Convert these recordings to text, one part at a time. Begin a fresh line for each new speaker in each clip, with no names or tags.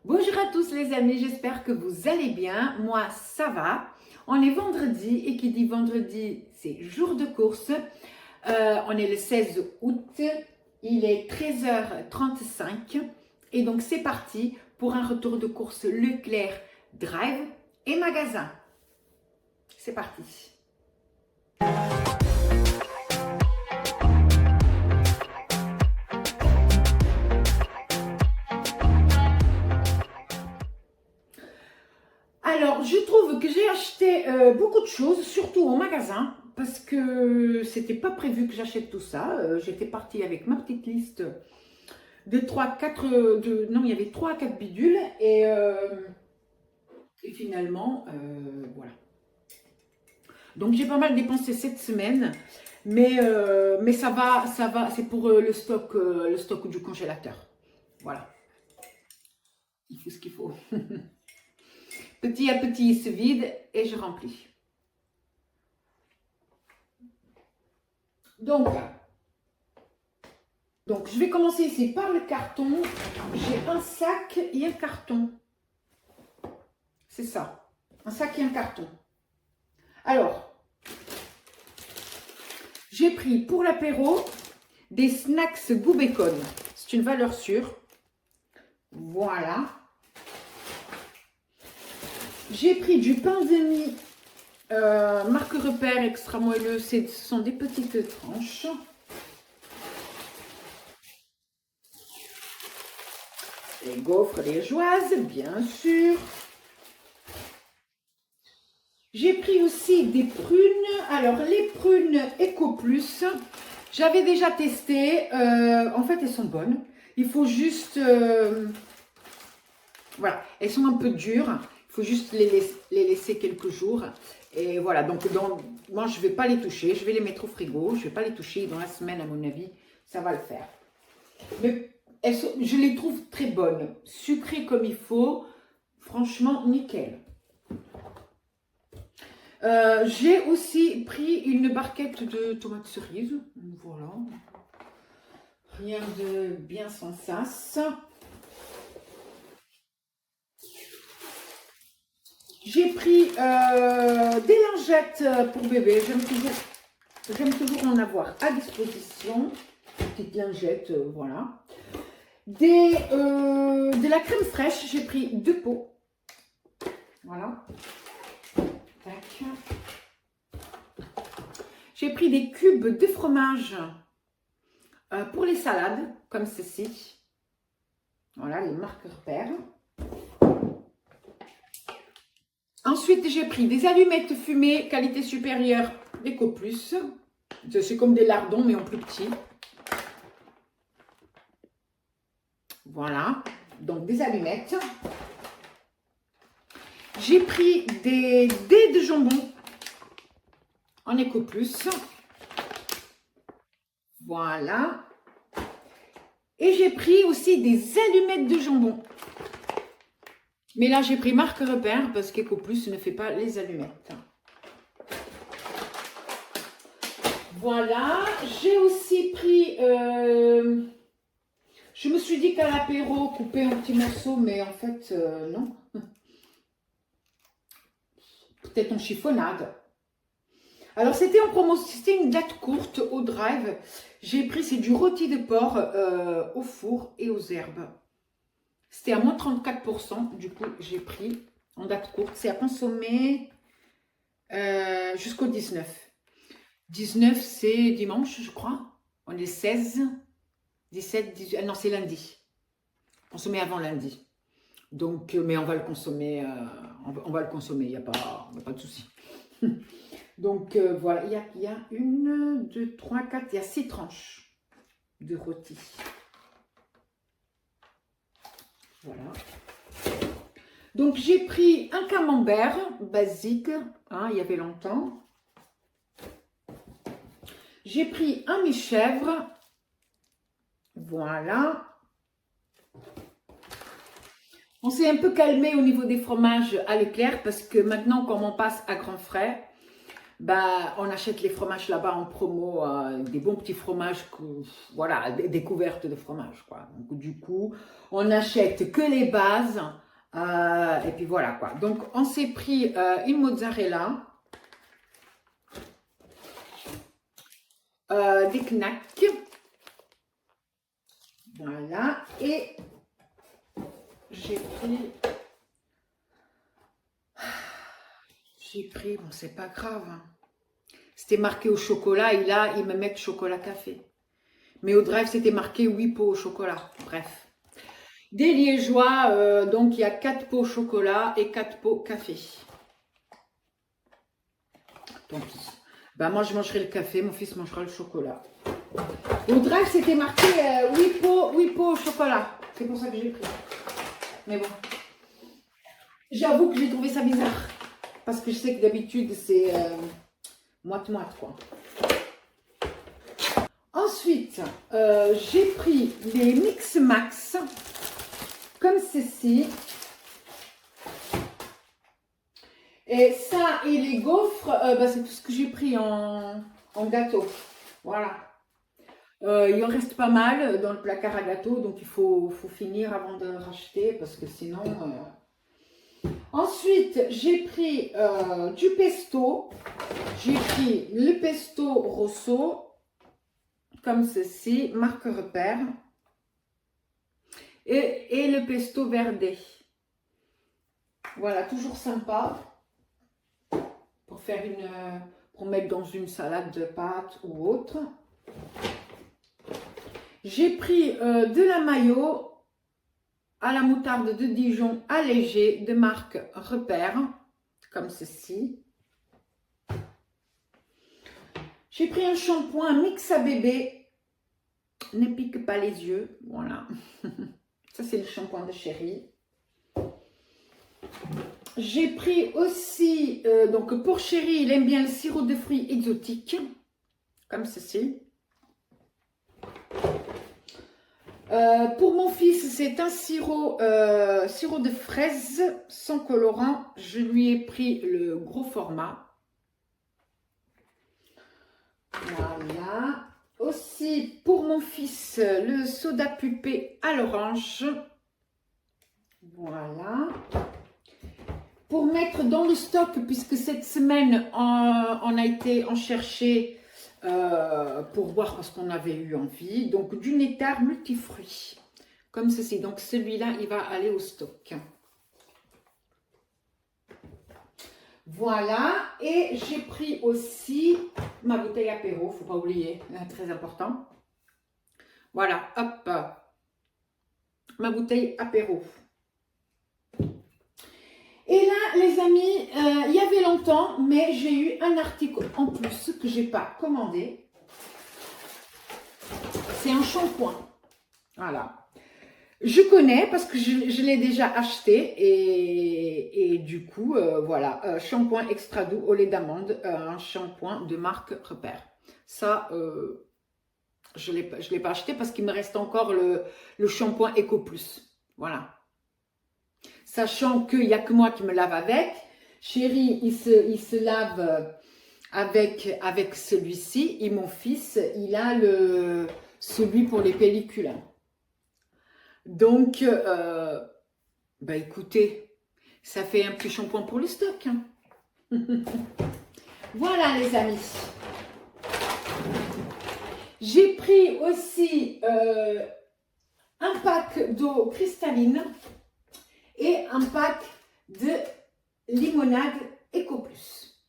Bonjour à tous les amis, j'espère que vous allez bien. Moi, ça va. On est vendredi et qui dit vendredi, c'est jour de course. On est le 16 août, il est 13h35 et donc c'est parti pour un retour de course Leclerc Drive et magasin. C'est parti. Alors, je trouve que j'ai acheté beaucoup de choses, surtout au magasin, parce que c'était pas prévu que j'achète tout ça. J'étais partie avec ma petite liste de 3-4, non, il y avait 3 à 4 bidules, et finalement, voilà. Donc, j'ai pas mal dépensé cette semaine, mais ça va, c'est pour le stock du congélateur. Voilà, il faut ce qu'il faut. Petit à petit, il se vide et je remplis. Donc, je vais commencer ici par le carton. J'ai un sac et un carton. C'est ça, un sac et un carton. Alors, j'ai pris pour l'apéro des snacks goût bacon. C'est une valeur sûre. Voilà. J'ai pris du pain de mie marque Repère extra moelleux. Ce sont des petites tranches. Les gaufres liégeoises, bien sûr. J'ai pris aussi des prunes. Alors, les prunes Eco Plus, j'avais déjà testé. En fait, elles sont bonnes. Il faut juste... voilà, elles sont un peu dures. Il faut juste les laisser quelques jours. Et voilà, donc moi, je ne vais pas les toucher. Je vais les mettre au frigo. Je ne vais pas les toucher. Dans la semaine, à mon avis, ça va le faire. Mais je les trouve très bonnes. Sucrées comme il faut. Franchement, nickel. J'ai aussi pris une barquette de tomates cerises. Voilà. Rien de bien sans sas. J'ai pris des lingettes pour bébé. J'aime toujours en avoir à disposition. Petites lingettes, voilà. De la crème fraîche, j'ai pris 2 pots. Voilà. Tac. J'ai pris des cubes de fromage pour les salades, comme ceci. Voilà, les marques Repère. Ensuite, j'ai pris des allumettes fumées, qualité supérieure, Eco Plus. C'est comme des lardons, mais en plus petit. Voilà, donc des allumettes. J'ai pris des dés de jambon en Eco Plus. Voilà. Et j'ai pris aussi des allumettes de jambon. Mais là, j'ai pris marque Repère parce qu'Eco Plus ne fait pas les allumettes. Voilà. J'ai aussi pris... je me suis dit qu'à l'apéro, couper un petit morceau, mais en fait, non. Peut-être en chiffonnade. Alors, c'était en promotion, c'était une date courte au Drive. J'ai pris, c'est du rôti de porc au four et aux herbes. C'était à moins 34%, du coup, j'ai pris en date courte. C'est à consommer jusqu'au 19. 19, c'est dimanche, je crois. On est 16, 17, 18, non, c'est lundi. Consommer avant lundi. Donc, mais on va le consommer, on va le consommer, il n'y a pas de souci. Donc, voilà, il y a 1, 2, 3, 4, il y a 6 tranches de rôti. Voilà. Donc, j'ai pris un camembert basique, hein, il y avait longtemps. J'ai pris un mi-chèvre. Voilà. On s'est un peu calmé au niveau des fromages à Leclerc parce que maintenant, comme on passe à grands frais, bah, on achète les fromages là-bas en promo, des bons petits fromages, voilà, des découvertes de fromage, quoi. Donc, du coup, on n'achète que les bases, et puis voilà, quoi. Donc, on s'est pris une mozzarella, des knacks, voilà, et j'ai pris, bon, c'est pas grave, hein. C'était marqué au chocolat et là, ils me mettent chocolat café. Mais au drive, c'était marqué 8 pots au chocolat. Bref. Des liégeois, donc il y a 4 pots au chocolat et 4 pots café. Tant pis. Ben, moi, je mangerai le café, mon fils mangera le chocolat. Au drive, c'était marqué 8 pots au chocolat. C'est pour ça que j'ai pris. Mais bon. J'avoue que j'ai trouvé ça bizarre. Parce que je sais que d'habitude, c'est moite-moite, quoi. Ensuite, j'ai pris les Mix Max, comme ceci. Et ça et les gaufres, bah, c'est tout ce que j'ai pris en gâteau. Voilà. Il en reste pas mal dans le placard à gâteau, donc il faut finir avant de racheter, parce que sinon... Ensuite, j'ai pris du pesto. J'ai pris le pesto rosso, comme ceci, marque repère. Et le pesto verde. Voilà, toujours sympa. Pour faire pour mettre dans une salade de pâtes ou autre. J'ai pris de la mayo à la moutarde de Dijon allégée de marque Repère, comme ceci. J'ai pris un shampoing mix à bébé, ne pique pas les yeux, voilà. Ça c'est le shampoing de Chérie. J'ai pris aussi, donc pour Chérie, il aime bien le sirop de fruits exotiques, comme ceci. Pour mon fils, c'est un sirop de fraise sans colorant. Je lui ai pris le gros format. Voilà. Aussi, pour mon fils, le soda pupé à l'orange. Voilà. Pour mettre dans le stock, puisque cette semaine, on a été en chercher pour voir parce qu'on avait eu envie. Donc, du nectar multifruits, comme ceci. Donc, celui-là, il va aller au stock. Voilà. Et j'ai pris aussi ma bouteille apéro, faut pas oublier, très important. Voilà, hop. Ma bouteille apéro. Et là, les amis, il y avait longtemps, mais j'ai eu un article en plus que je n'ai pas commandé. C'est un shampoing. Voilà. Je connais parce que je l'ai déjà acheté et du coup, voilà. Shampoing extra doux au lait d'amande, un shampoing de marque Repère. Ça, je ne l'ai pas acheté parce qu'il me reste encore le shampoing Eco Plus. Voilà. Sachant qu'il n'y a que moi qui me lave avec. Chérie, il se lave avec celui-ci. Et mon fils, il a celui pour les pellicules. Donc, bah écoutez, ça fait un petit shampoing pour le stock. Hein. Voilà les amis. J'ai pris aussi un pack d'eau cristalline. Et un pack de limonade Eco Plus.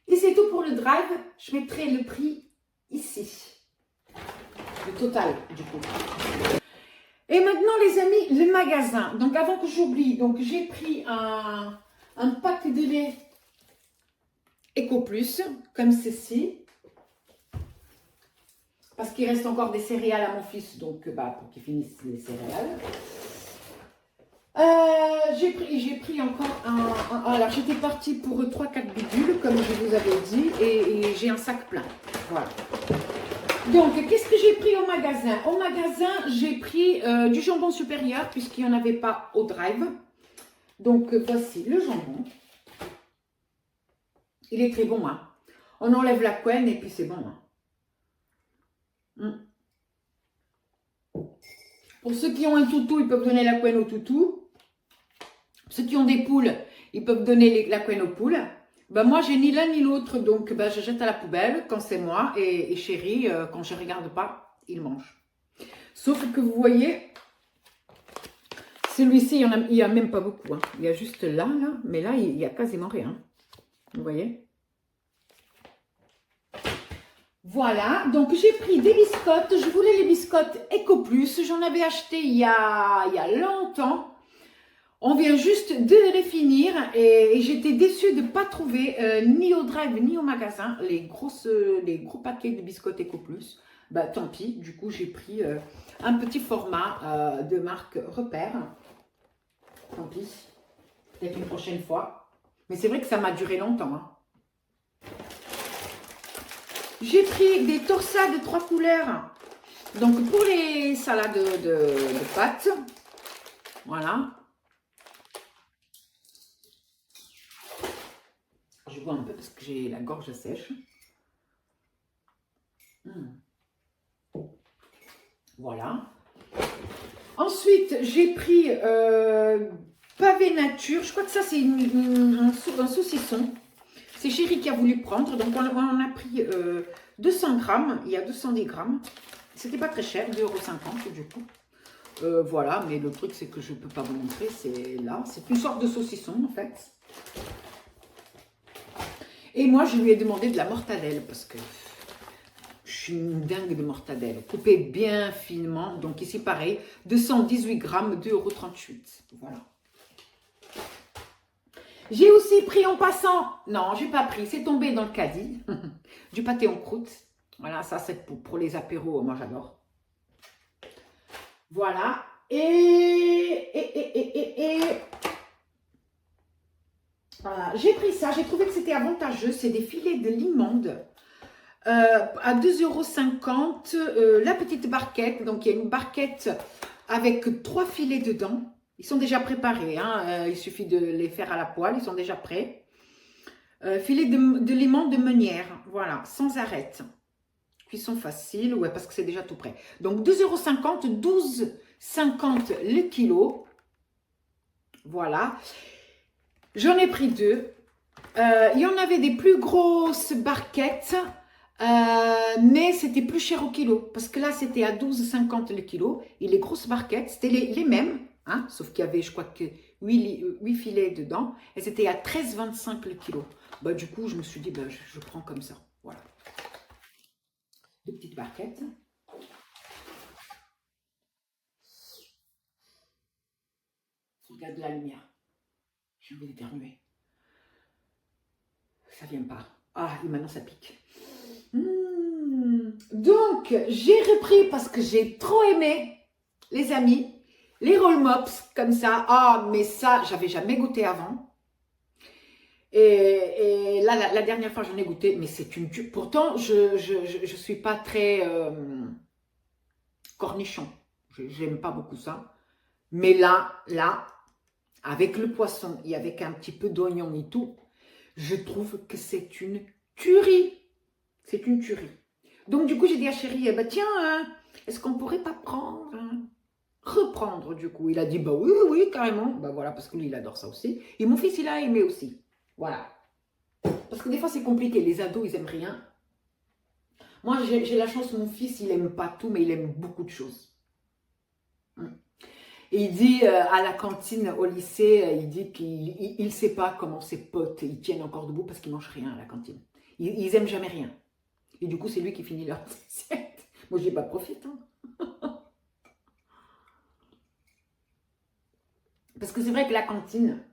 Et c'est tout pour le drive. Je mettrai le prix ici. Le total, du coup. Et maintenant, les amis, le magasin. Donc, avant que j'oublie, donc j'ai pris un pack de lait Eco Plus, comme ceci. Parce qu'il reste encore des céréales à mon fils, donc bah, pour qu'il finisse les céréales. J'ai pris encore alors j'étais partie pour 3-4 bidules comme je vous avais dit et j'ai un sac plein, voilà. Donc qu'est-ce que j'ai pris au magasin? Au magasin j'ai pris du jambon supérieur puisqu'il n'y en avait pas au drive. Donc voici le jambon, il est très bon hein. On enlève la couenne et puis c'est bon. Hein. Pour ceux qui ont un toutou, ils peuvent donner la couenne au toutou. Ceux qui ont des poules, ils peuvent donner la couenne aux poules. Ben moi, j'ai ni l'un ni l'autre, donc ben, je jette à la poubelle quand c'est moi. Et chéri, quand je ne regarde pas, il mange. Sauf que vous voyez, celui-ci, il n'y a même pas beaucoup. Hein. Il y a juste là, mais là, il n'y a quasiment rien. Vous voyez? Voilà, donc j'ai pris des biscottes. Je voulais les biscottes Eco Plus. J'en avais acheté il y a longtemps. On vient juste de les finir et j'étais déçue de ne pas trouver ni au drive ni au magasin les gros paquets de biscottes Eco Plus. Bah tant pis, du coup j'ai pris un petit format de marque Repère. Tant pis, peut-être une prochaine fois. Mais c'est vrai que ça m'a duré longtemps. Hein. J'ai pris des torsades de 3 couleurs. Donc pour les salades de pâtes, voilà. Je bois un peu parce que j'ai la gorge sèche. Voilà. Ensuite, j'ai pris pavé nature. Je crois que ça, c'est un saucisson. C'est chéri qui a voulu prendre. Donc, on a pris 200 grammes. Il y a 210 grammes. C'était pas très cher, 2,50 € du coup. Voilà, mais le truc, c'est que je ne peux pas vous montrer. C'est là. C'est une sorte de saucisson, en fait. Et moi, je lui ai demandé de la mortadelle parce que je suis une dingue de mortadelle. Coupée bien finement. Donc ici, pareil, 218 grammes, 2,38 €. Voilà. J'ai aussi pris en passant, non, j'ai pas pris, c'est tombé dans le caddie, du pâté en croûte. Voilà, ça c'est pour les apéros, moi j'adore. Voilà. Voilà, j'ai pris ça, j'ai trouvé que c'était avantageux. C'est des filets de limande à 2,50 €. La petite barquette, donc il y a une barquette avec 3 filets dedans. Ils sont déjà préparés, hein, il suffit de les faire à la poêle, ils sont déjà prêts. Filet de limande de meunière, voilà, sans arête. Cuisson facile, ouais, parce que c'est déjà tout prêt. Donc 2,50 €, 12,50 € le kilo. Voilà. J'en ai pris 2. Il y en avait des plus grosses barquettes, mais c'était plus cher au kilo. Parce que là, c'était à 12,50 € le kilo. Et les grosses barquettes, c'était les mêmes, hein, sauf qu'il y avait, je crois que 8 filets dedans. Et c'était à 13,25 € le kilo. Bah, du coup, je me suis dit, bah, je prends comme ça. Voilà. 2 petites barquettes. Regarde la lumière. J'ai envie d'éternuer. Ça vient pas. Ah, et maintenant ça pique. Donc, j'ai repris parce que j'ai trop aimé, les amis, les roll mops comme ça. Ah, mais ça, j'avais jamais goûté avant. Et là, la dernière fois, j'en ai goûté, mais c'est une... Pourtant, je suis pas très cornichon. J'aime pas beaucoup ça. Mais là, avec le poisson et avec un petit peu d'oignon et tout, je trouve que c'est une tuerie. C'est une tuerie. Donc, du coup, j'ai dit à chéri, bah, tiens, est-ce qu'on pourrait pas prendre, reprendre, du coup. Il a dit, bah oui, oui, carrément. Bah voilà, parce que lui, il adore ça aussi. Et mon fils, il a aimé aussi. Voilà. Parce que des fois, c'est compliqué. Les ados, ils aiment rien. Moi, j'ai la chance, mon fils, il aime pas tout, mais il aime beaucoup de choses. Et il dit à la cantine au lycée, il dit qu'il ne sait pas comment ses potes ils tiennent encore debout parce qu'ils ne mangent rien à la cantine. Ils aiment jamais rien. Et du coup, c'est lui qui finit leur assiette. Moi, je n'ai pas profite. Hein. Parce que c'est vrai que la cantine,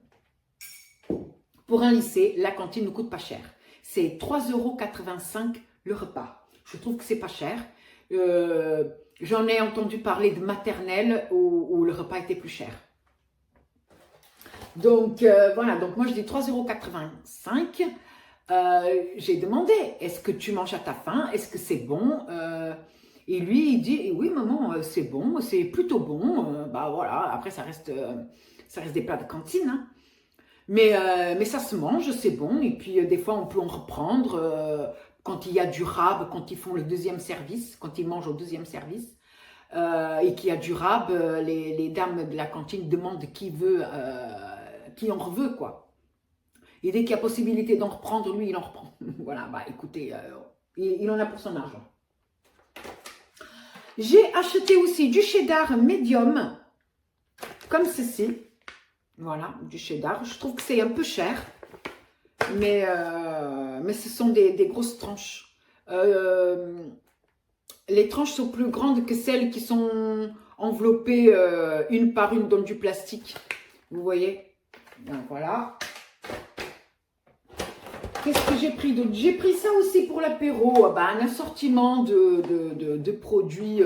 pour un lycée, la cantine ne coûte pas cher. C'est 3,85 € le repas. Je trouve que c'est pas cher. J'en ai entendu parler de maternelle où le repas était plus cher. Donc, voilà. Donc, moi, je dis 3,85 €. J'ai demandé, est-ce que tu manges à ta faim? Est-ce que c'est bon? Et lui, il dit, oui, maman, c'est bon, c'est plutôt bon. Bah voilà, après, ça reste des plats de cantine. Hein. Mais ça se mange, c'est bon. Et puis, des fois, on peut en reprendre quand il y a du rab, quand ils font le deuxième service, quand ils mangent au deuxième service. Et qu'il y a du rab, les dames de la cantine demandent qui en veut, quoi. Et dès qu'il y a possibilité d'en reprendre, lui, il en reprend. Voilà, bah écoutez, il en a pour son argent. J'ai acheté aussi du cheddar médium, comme ceci. Voilà, du cheddar. Je trouve que c'est un peu cher, mais ce sont des grosses tranches. Les tranches sont plus grandes que celles qui sont enveloppées une par une dans du plastique. Vous voyez? Donc voilà. Qu'est-ce que j'ai pris d'autre? J'ai pris ça aussi pour l'apéro. Bah, un assortiment de produits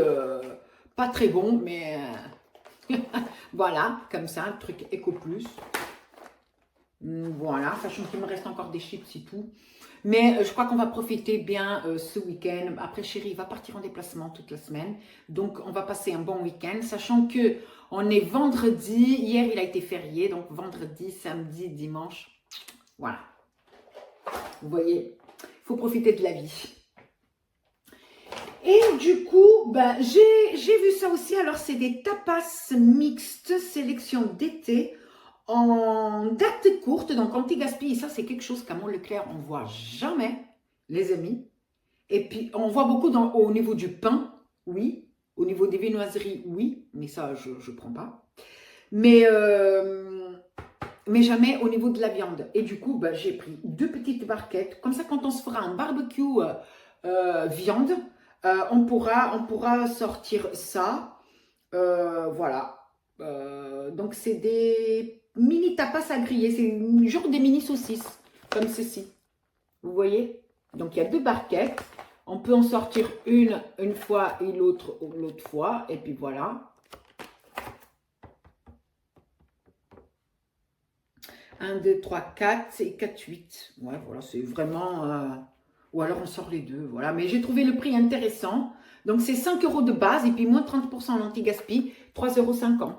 pas très bons, mais voilà, comme ça, un truc Eco Plus. Voilà, sachant qu'il me reste encore des chips et tout. Mais je crois qu'on va profiter bien ce week-end. Après, chérie va partir en déplacement toute la semaine. Donc, on va passer un bon week-end. Sachant que on est vendredi. Hier, il a été férié. Donc, vendredi, samedi, dimanche. Voilà. Vous voyez, il faut profiter de la vie. Et du coup, ben, j'ai vu ça aussi. Alors, c'est des tapas mixtes, sélection d'été, en date courte, donc anti-gaspi. Ça, c'est quelque chose qu'à Mont-Leclerc, on ne voit jamais, les amis. Et puis, on voit beaucoup au niveau du pain, oui. Au niveau des viennoiseries, oui. Mais ça, je ne prends pas. Mais jamais au niveau de la viande. Et du coup, ben, j'ai pris 2 petites barquettes. Comme ça, quand on se fera un barbecue viande, on pourra sortir ça. Voilà. Donc, c'est des mini tapas à griller. C'est une genre des mini saucisses, comme ceci. Vous voyez? Donc, il y a 2 barquettes. On peut en sortir une fois et l'autre fois. Et puis, voilà. 1, 2, 3, 4 et 4, 8. Ouais, voilà, c'est vraiment... Ou alors on sort les deux, voilà. Mais j'ai trouvé le prix intéressant. Donc c'est 5 € de base et puis moins 30% en anti-gaspi, 3,50 €.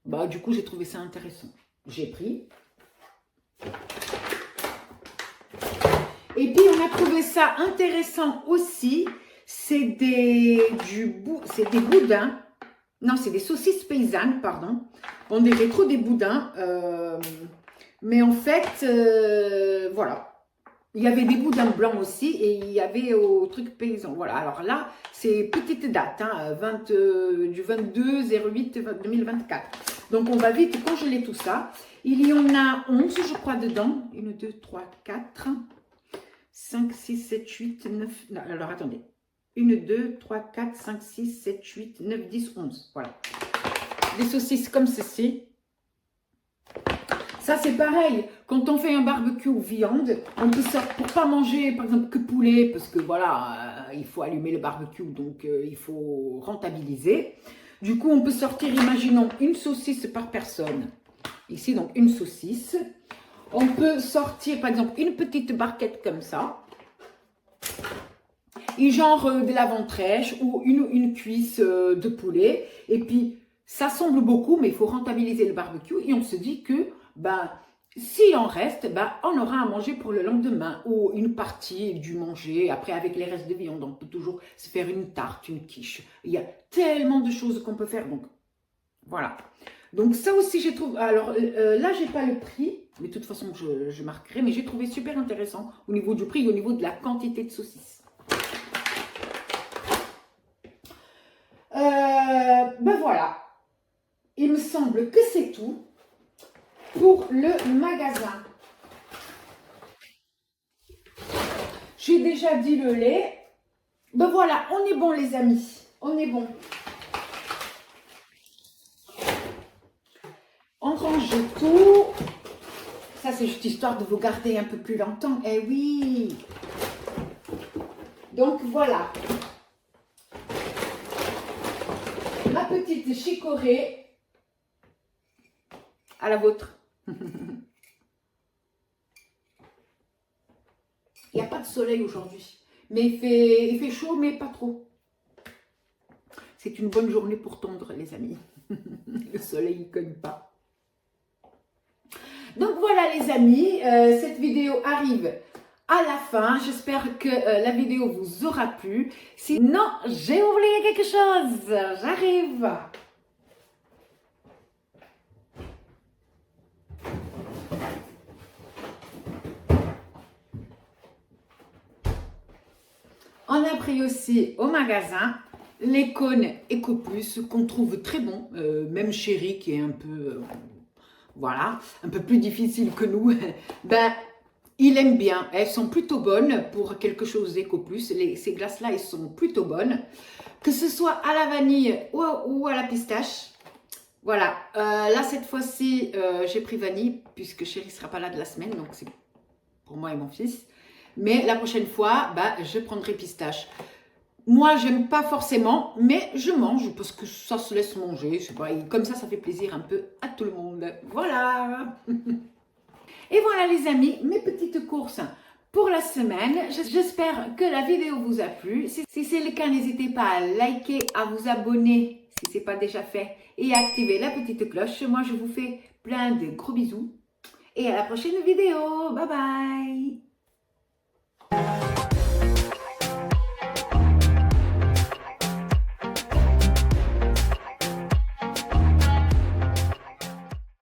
Bah, du coup, j'ai trouvé ça intéressant. J'ai pris. Et puis, on a trouvé ça intéressant aussi. C'est des boudins. Non, c'est des saucisses paysannes, pardon. On dirait trop des boudins. Mais en fait, voilà. Il y avait des boudins blancs aussi et il y avait au truc paysan. Voilà, alors là, c'est petite date, hein, du 22/08/2024. Donc, on va vite congeler tout ça. Il y en a 11, je crois, dedans. 1, 2, 3, 4, 5, 6, 7, 8, 9... Non, alors, attendez. 1, 2, 3, 4, 5, 6, 7, 8, 9, 10, 11. Voilà. Des saucisses comme ceci. Ça, c'est pareil. Quand on fait un barbecue viande, on peut sortir pour pas manger, par exemple, que poulet, parce que voilà, il faut allumer le barbecue, donc il faut rentabiliser. Du coup, on peut sortir, imaginons, une saucisse par personne. Ici, donc, une saucisse. On peut sortir, par exemple, une petite barquette comme ça. Et genre de la ventrèche ou une cuisse de poulet. Et puis, ça semble beaucoup, mais il faut rentabiliser le barbecue. Et on se dit que, ben, s'il en reste, ben, on aura à manger pour le lendemain. Ou une partie du manger. Après, avec les restes de viande, on peut toujours se faire une tarte, une quiche. Il y a tellement de choses qu'on peut faire. Donc, voilà. Donc, ça aussi, j'ai trouvé... Alors, là, j'ai pas le prix. Mais de toute façon, je marquerai. Mais j'ai trouvé super intéressant au niveau du prix et au niveau de la quantité de saucisses. Ben voilà, il me semble que c'est tout pour le magasin. J'ai déjà dit le lait. Ben voilà, on est bon les amis, on est bon. On range tout. Ça c'est juste histoire de vous garder un peu plus longtemps. Eh oui. Donc voilà. Ma petite chicorée à la vôtre. Il n'y a pas de soleil aujourd'hui, mais il fait chaud, mais pas trop. C'est une bonne journée pour tondre, les amis. Le soleil ne cogne pas. Donc voilà les amis, cette vidéo arrive à la fin. J'espère que la vidéo vous aura plu. Sinon, j'ai oublié quelque chose. J'arrive. On a pris aussi au magasin les cônes EcoPlus qu'on trouve très bons. Même Chéri qui est un peu, voilà, un peu plus difficile que nous. Ben, il aime bien, elles sont plutôt bonnes pour quelque chose d'EcoPlus. Ces glaces-là, elles sont plutôt bonnes. Que ce soit à la vanille ou à la pistache. Voilà, là cette fois-ci, j'ai pris vanille puisque Chéri ne sera pas là de la semaine, donc c'est pour moi et mon fils. Mais la prochaine fois, bah, je prendrai pistache. Moi, j'aime pas forcément, mais je mange parce que ça se laisse manger. Je sais pas, et comme ça fait plaisir un peu à tout le monde. Voilà. Et voilà les amis, mes petites courses pour la semaine. J'espère que la vidéo vous a plu. Si c'est le cas, n'hésitez pas à liker, à vous abonner si ce n'est pas déjà fait et à activer la petite cloche. Moi, je vous fais plein de gros bisous et à la prochaine vidéo. Bye bye.